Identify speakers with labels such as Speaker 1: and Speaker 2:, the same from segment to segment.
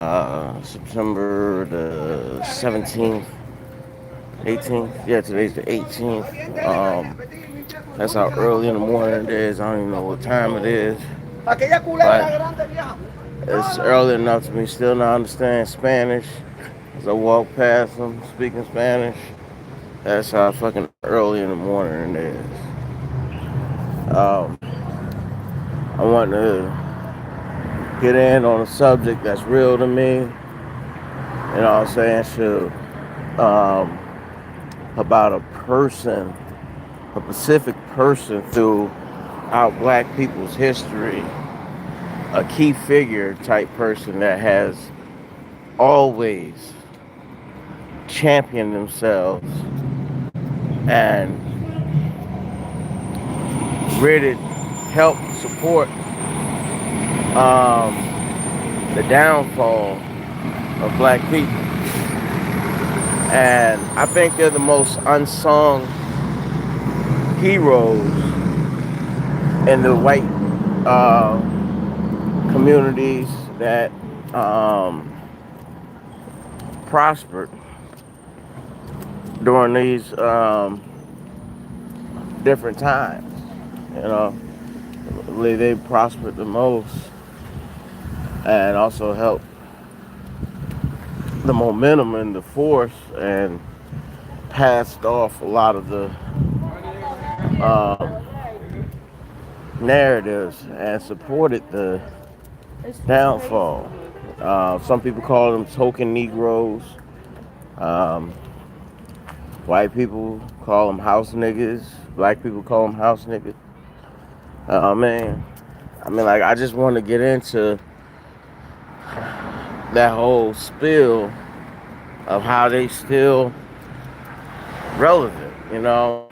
Speaker 1: September the 17th, 18th. Yeah, today's the 18th. That's how early in the morning it is. I don't even know what time it is. But it's early enough to me still not understand Spanish. As I walk past them speaking Spanish, that's how fucking early in the morning it is. Um, I want to get in on a subject that's real to me. You know what I'm saying? Shit. Um, about a person, a specific person throughout black people's history, a key figure type person that has always championed themselves and really helped support um, the downfall of black people. And I think they're the most unsung heroes in the white uh, communities that um, prospered during these different times. You know, they prospered the most and also helped the momentum and the force and passed off a lot of the um, narratives and supported the downfall. Some people call them token Negroes. Um, White people call them house niggas. Black people call them house niggas. Man, I mean, like, I just want to get into that whole spill of how they still relevant. You know,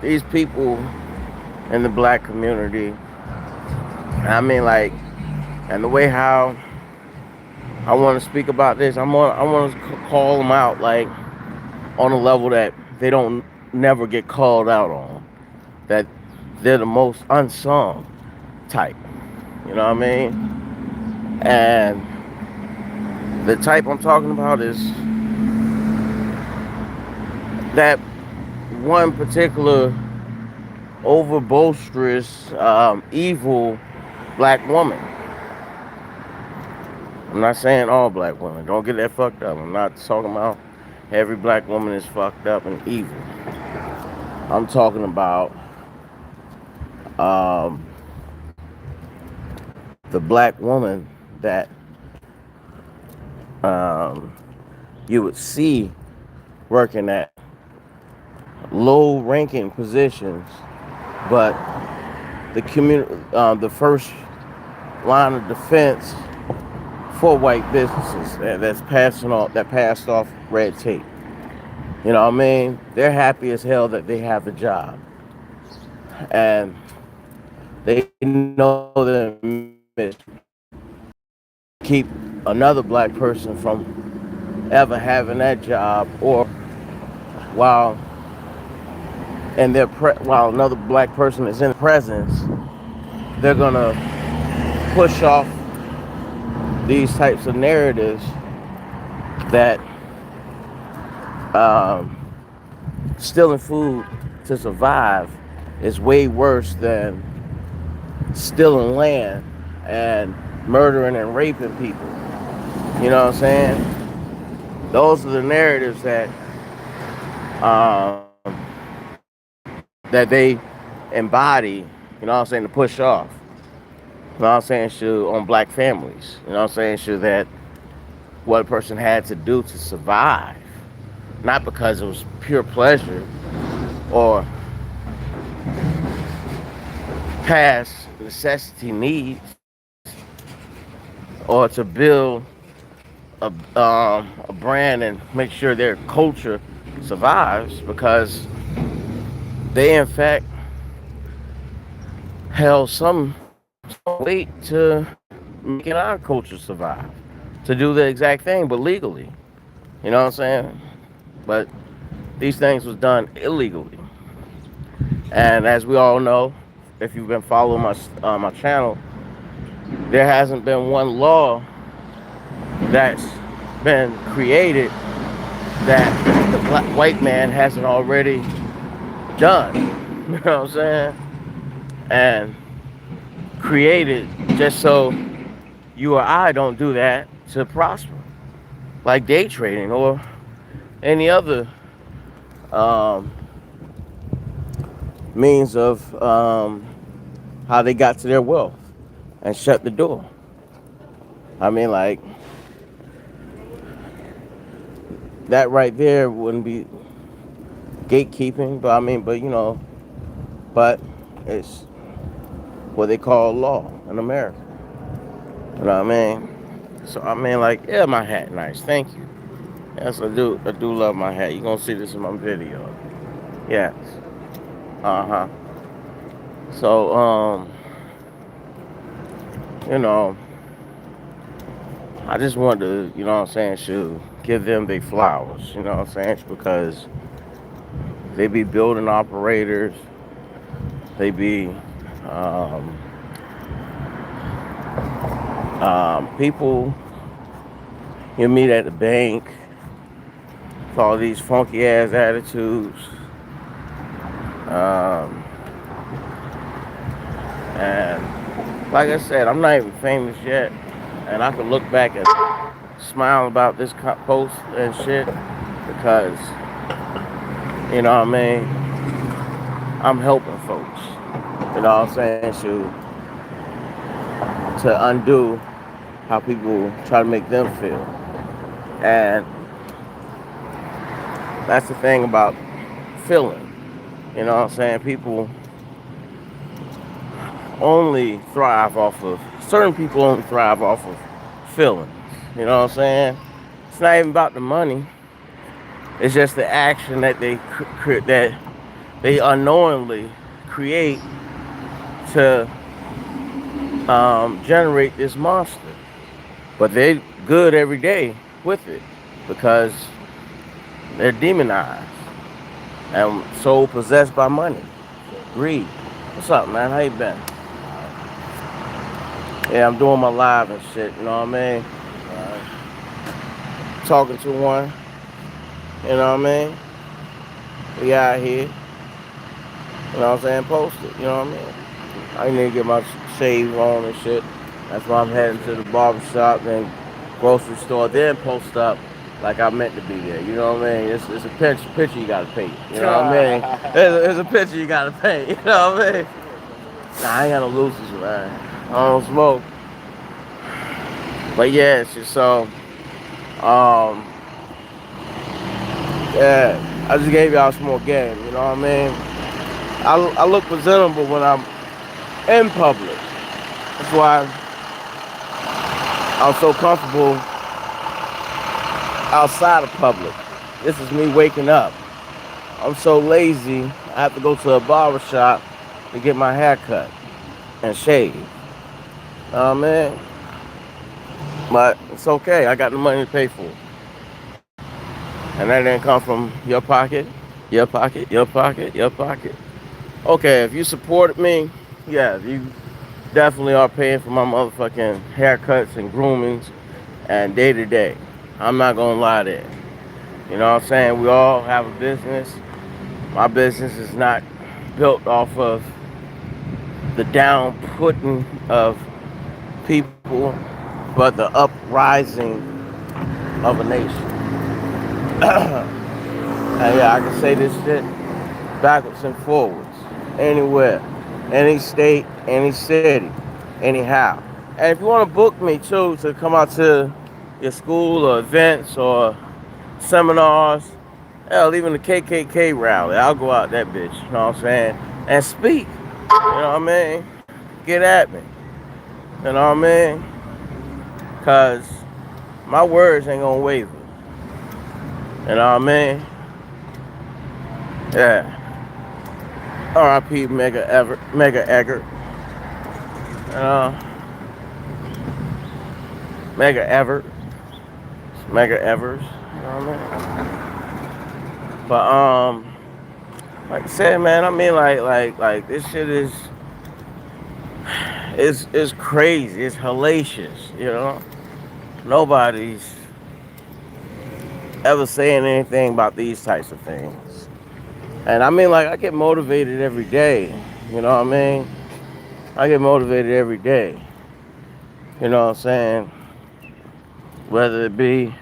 Speaker 1: these people in the black community. I mean, like, and the way how I want to speak about this, I want to call them out, like, on a level that they don't never get called out on. That they're the most unsung type. You know what I mean? And the type I'm talking about is that one particular over boisterous, evil black woman. I'm not saying all black women. Don't get that fucked up. I'm not talking about every black woman is fucked up and evil. I'm talking about um, the black woman that um, you would see working at low-ranking positions, but the first line of defense for white businesses that passed off red tape. You know what I mean? They're happy as hell that they have a job, and they know that keep another black person from ever having that job, or while while another black person is in presence, they're gonna push off these types of narratives that um, stealing food to survive is way worse than stealing land and murdering and raping people. You know what I'm saying? Those are the narratives um, that they embody. You know what I'm saying? To push off. You know what I'm saying? Shit on black families. You know what I'm saying? Shit that what a person had to do to survive, not because it was pure pleasure or past necessity needs, or to build a brand and make sure their culture survives, because they in fact held some weight to making our culture survive, to do the exact thing but legally. You know what I'm saying? But these things was done illegally, and as we all know, if you've been following my channel, there hasn't been one law that's been created that the white man hasn't already done. You know what I'm saying? And created just so you or I don't do that to prosper, like day trading or any other um, means of how they got to their wealth and shut the door. I mean, like that right there wouldn't be gatekeeping, but I mean, but it's what they call law in America. You know what I mean? So I mean, like, yeah, my hat nice. Thank you. Yes, I do. I do love my hat. You gonna see this in my video. Yes. Uh huh. So you know, I just wanted to, you know what I'm saying, should give them their flowers. You know what I'm saying? Because they be building operators. They be um, people you meet at the bank with all these funky ass attitudes. Um, and like I said, I'm not even famous yet, and I can look back and smile about this post and shit because you know what I mean. I'm helping folks. You know what I'm saying? To undo how people try to make them feel, and that's the thing about feeling. You know what I'm saying? People only thrive off of certain people only thrive off of feelings. You know what I'm saying? It's not even about the money. It's just the action that that they unknowingly create to generate this monster. But they're good every day with it because they're demonized and so possessed by money, greed. What's up, man? How you been? Yeah, I'm doing my live and shit. You know what I mean? Talking to one. You know what I mean? We out here. You know what I'm saying? Post it. You know what I mean? I need to get my shave on and shit. That's why I'm heading to the barbershop, then grocery store, then post up like I meant to be there. You know what I mean? It's a picture you gotta paint. You know what I mean? It's a picture you gotta paint. You know what I mean? Nah, I ain't got no looses, man. I don't smoke. But yeah, it's just so, um, yeah, I just gave y'all some more game. You know what I mean? I look presentable when I'm in public. That's why I'm so comfortable outside of public. This is me waking up. I'm so lazy, I have to go to a barber shop to get my hair cut and shave. Oh man. But it's okay. I got the money to pay for it. And that didn't come from your pocket, your pocket, your pocket, your pocket. Okay, if you supported me, yeah, you definitely are paying for my motherfucking haircuts and groomings and day to day. I'm not gonna lie there. You know what I'm saying? We all have a business. My business is not built off of the down putting of people, but the uprising of a nation. And yeah, I can say this shit backwards and forwards, anywhere, any state, any city, anyhow. And if you want to book me too to come out to your school or events or seminars, hell, even the KKK rally, I'll go out that bitch, you know what I'm saying, and speak. You know what I mean? Get at me. You know what I mean? Cause my words ain't gonna waver. You know what I mean? Yeah. R.I.P. Mega Eggert. Mega Everett. Mega Evers. You know what I mean? But like I said, man, I mean like this shit is it's crazy. It's hellacious. Nobody's ever saying anything about these types of things. And I mean, like, I get motivated every day. You know what I mean? I get motivated every day. You know what I'm saying? Whether it be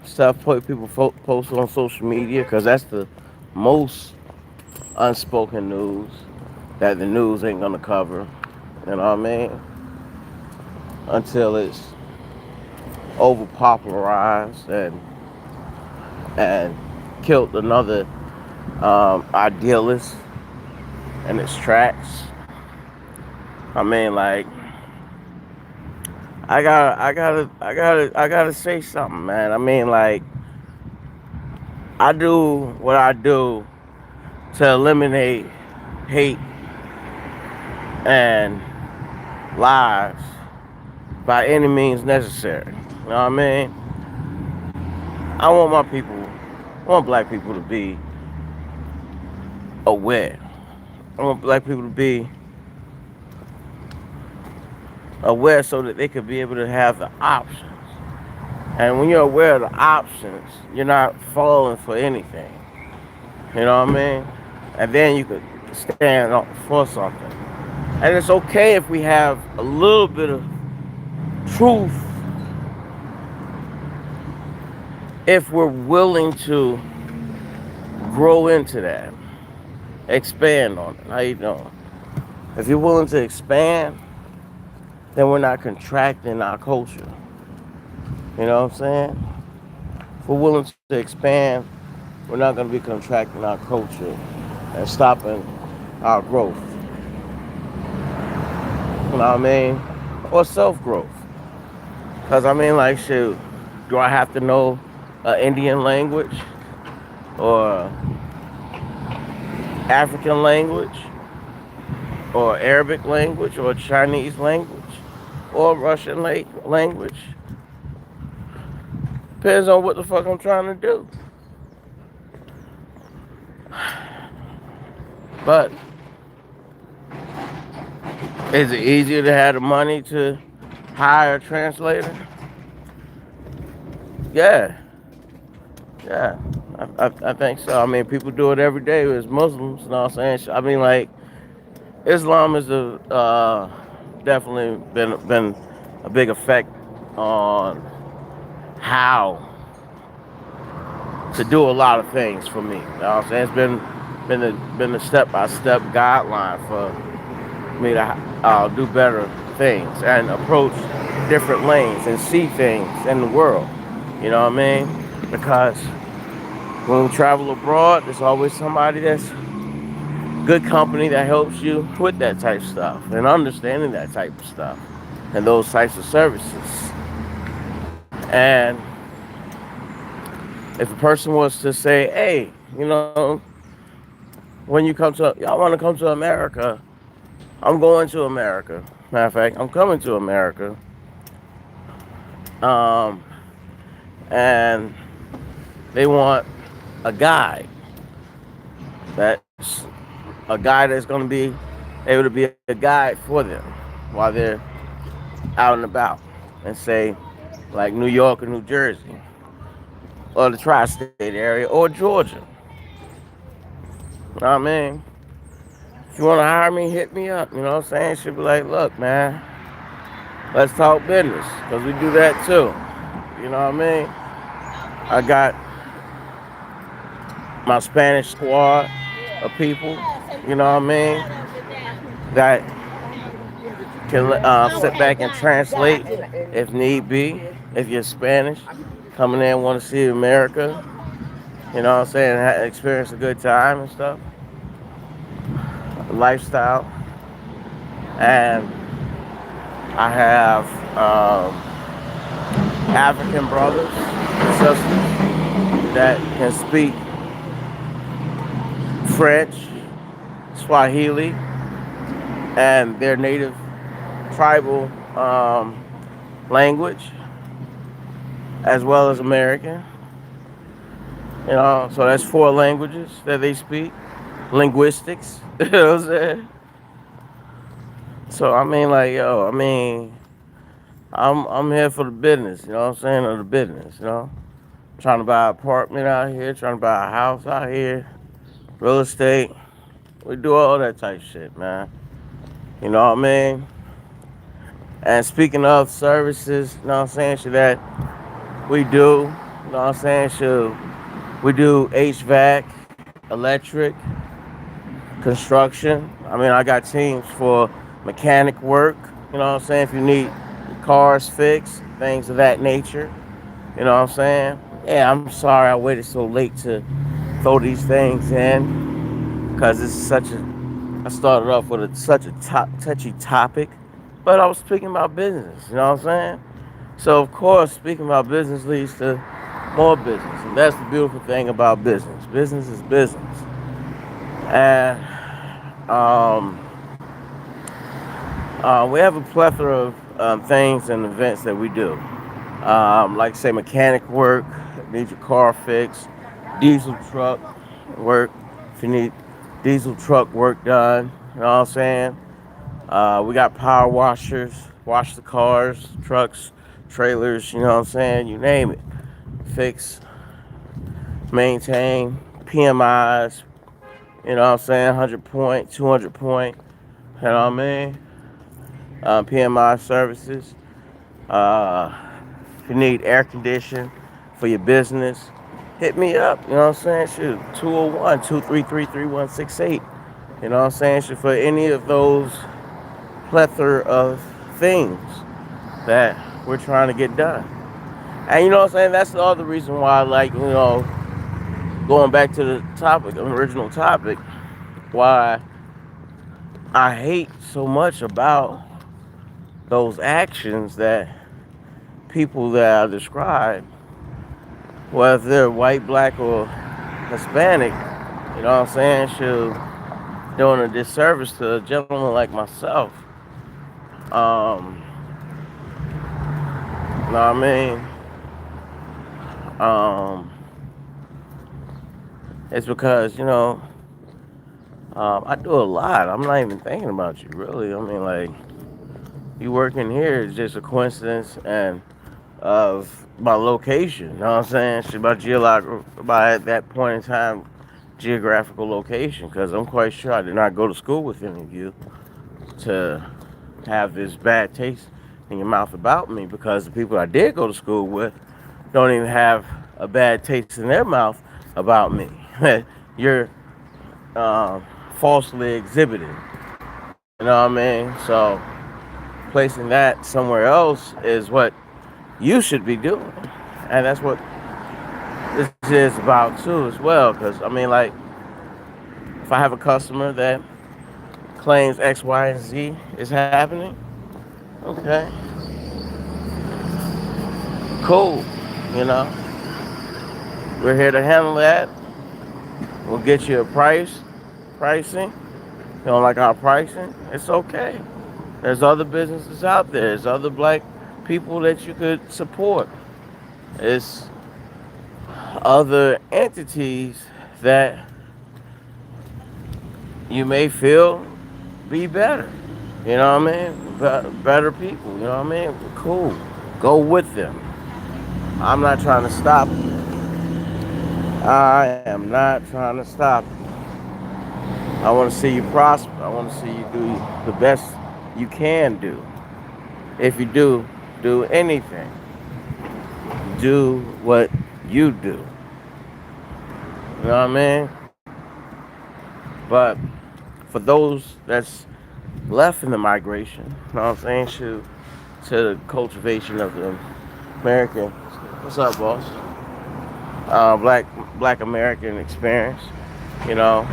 Speaker 1: stuff people post on social media, because that's the most unspoken news that the news ain't gonna cover. You know what I mean? Until it's over popularized and killed another idealist in its tracks. I mean, like, I gotta say something, man. I mean, like, I do what I do to eliminate hate and lies by any means necessary. You know what I mean? I want I want black people to be aware. I want black people to be aware so that they could be able to have the options. And when you're aware of the options, you're not falling for anything. You know what I mean? And then you could stand up for something. And it's okay if we have a little bit of truth if we're willing to grow into that, expand on it. How you doing? If you're willing to expand, then we're not contracting our culture. You know what I'm saying? If we're willing to expand, we're not going to be contracting our culture and stopping our growth. You know what I mean? Or self-growth. Because, I mean, like, shoot, do I have to know an Indian language or African language or Arabic language or Chinese language or Russian language? Depends on what the fuck I'm trying to do. But is it easier to have the money to hire a translator? Yeah, yeah, I think so. I mean, people do it every day as Muslims. You know what I'm saying? I mean, like, Islam is definitely been a big effect on how to do a lot of things for me. You know what I'm saying? It's been a step by step guideline for me to do better things and approach different lanes and see things in the world. You know what I mean? Because when we travel abroad, there's always somebody that's good company that helps you with that type of stuff and understanding that type of stuff and those types of services. And if a person was to say, hey, when y'all want to come to America, I'm going to America. Matter of fact, I'm coming to America. Um, and they want a guide. That's a guide that's going to be able to be a guide for them while they're out and about. And say, like New York or New Jersey, or the tri-state area, or Georgia. You know what I mean? If you want to hire me, hit me up. You know what I'm saying? She'll be like, look, man, let's talk business. Because we do that too. You know what I mean? I got my Spanish squad of people, you know what I mean, that can sit back and translate if need be. If you're Spanish, coming in and want to see America, you know what I'm saying, experience a good time and stuff, lifestyle. And I have African brothers and sisters that can speak French, Swahili, and their native tribal language, as well as American. So that's 4 languages that they speak. Linguistics, you know what I'm saying? So I mean, like, yo, I mean, I'm here for the business. You know what I'm saying? Of the business. You know, trying to buy an apartment out here, trying to buy a house out here, real estate. We do all that type shit, man. You know what I mean? And speaking of services, you know what I'm saying? Shit that we do, you know what I'm saying? Shit, we do HVAC, electric, construction. I mean, I got teams for mechanic work. You know what I'm saying? If you need cars fixed, things of that nature. You know what I'm saying? Yeah, I'm sorry I waited so late to throw these things in because it's such a. I started off with such a touchy topic, but I was speaking about business. You know what I'm saying? So of course, speaking about business leads to more business, and that's the beautiful thing about business. Business is business, and um, we have a plethora of things and events that we do. Like say mechanic work, need your car fixed, diesel truck work, if you need diesel truck work done, you know what I'm saying? We got power washers, wash the cars, trucks, trailers, you know what I'm saying? You name it. Fix, maintain, PMIs, you know what I'm saying? 100 point, 200 point, you know what I mean? PMI services. Uh, if you need air condition for your business, hit me up. You know what I'm saying? Shoot, 201 233 3168. You know what I'm saying? Shoot, for any of those plethora of things that we're trying to get done. And you know what I'm saying? That's the other reason why, like, going back to the topic, the original topic, why I hate so much about those actions that people that I describe, whether they're white, black, or Hispanic, you know what I'm saying, should doing a disservice to a gentleman like myself. Um, you know what I mean? Um, it's because, I do a lot. I'm not even thinking about you, really. I mean, like, you working here is just a coincidence and of my location. You know what I'm saying? It's about geological, about at that point in time, geographical location. Because I'm quite sure I did not go to school with any of you to have this bad taste in your mouth about me. Because the people I did go to school with don't even have a bad taste in their mouth about me. You're falsely exhibited. You know what I mean? So placing that somewhere else is what you should be doing. And that's what this is about too as well. Because I mean, like, if I have a customer that claims X, Y, and Z is happening, okay, cool. You know, we're here to handle that. We'll get you a pricing. You don't like our pricing? It's okay. There's other businesses out there. There's other black people that you could support. It's other entities that you may feel be better. You know what I mean? Better people. You know what I mean? Cool. Go with them. I'm not trying to stop you. I am not trying to stop you. I want to see you prosper. I want to see you do the best you can do. If you do anything, do what you do. You know what I mean? But for those that's left in the migration, you know what I'm saying, to the cultivation of the American, what's up, boss? Black American experience, you know.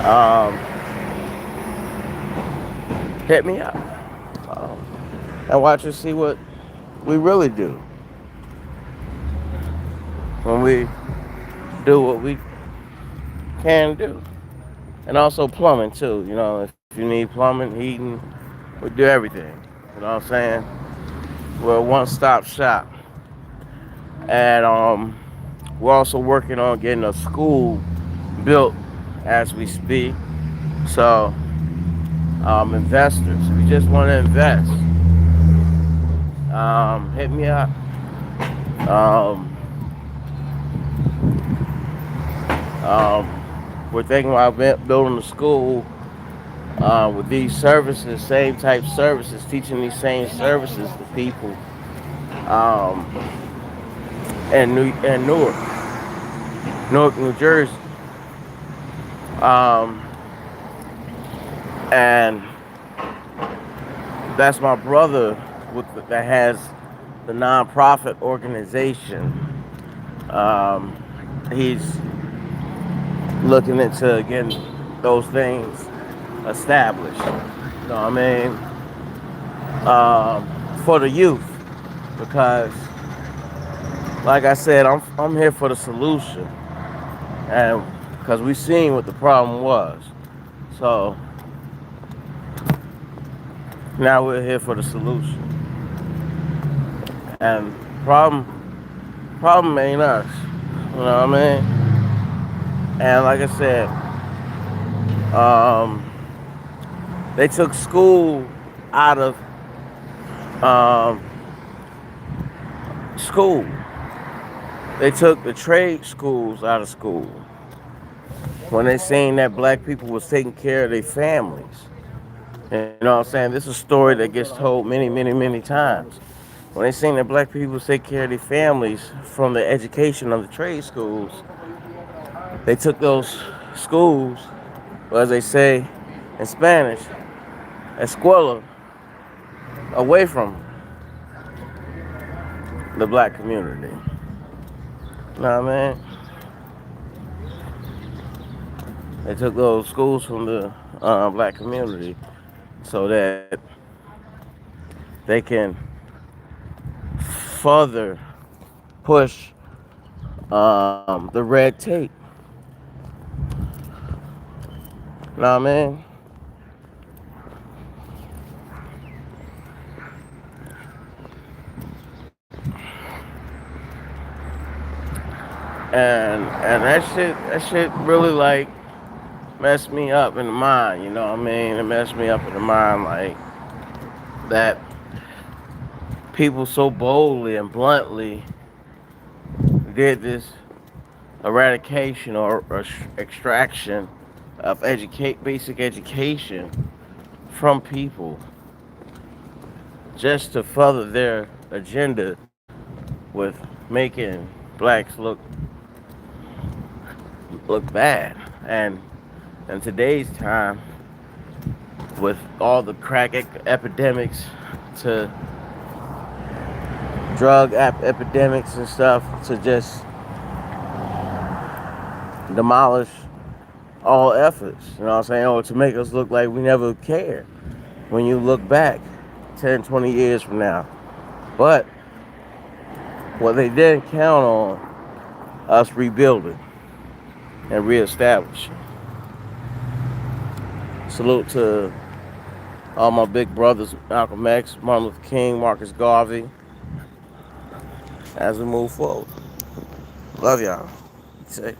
Speaker 1: Um, hit me up um, and watch us see what we really do when we do what we can do. And also plumbing too, you know, if you need plumbing, heating, we do everything. You know what I'm saying? We're a one-stop shop. And we're also working on getting a school built as we speak. So investors. If you just want to invest, hit me up. Um, we're thinking about building a school with these services, same type services, teaching these same services to people um, in Newark, New Jersey. Um, and that's my brother that has the nonprofit organization. He's looking into getting those things established. You know what I mean? For the youth, because like I said, I'm here for the solution, and because we seen what the problem was, so now we're here for the solution. And problem ain't us. You know what I mean? And like I said, um, they took school out of um, school. They took the trade schools out of school when they seen that black people was taking care of their families. You know what I'm saying? This is a story that gets told many, many, many times. When they seen that black people take care of their families from the education of the trade schools, they took those schools, or as they say in Spanish, escuela, away from the black community. You know what I mean? They took those schools from the black community so that they can further push the red tape. You know what I mean? And that shit really like messed me up in the mind, you know what I mean? It messed me up in the mind like that people so boldly and bluntly did this eradication or extraction of basic education from people just to further their agenda with making blacks look bad. And in today's time, with all the crack epidemics to drug epidemics and stuff, to just demolish all efforts, you know what I'm saying, or to make us look like we never cared when you look back 10, 20 years from now. But what they didn't count on us rebuilding and reestablishing. Salute to all my big brothers, Malcolm X, Martin Luther King, Marcus Garvey, as we move forward. Love y'all. Say.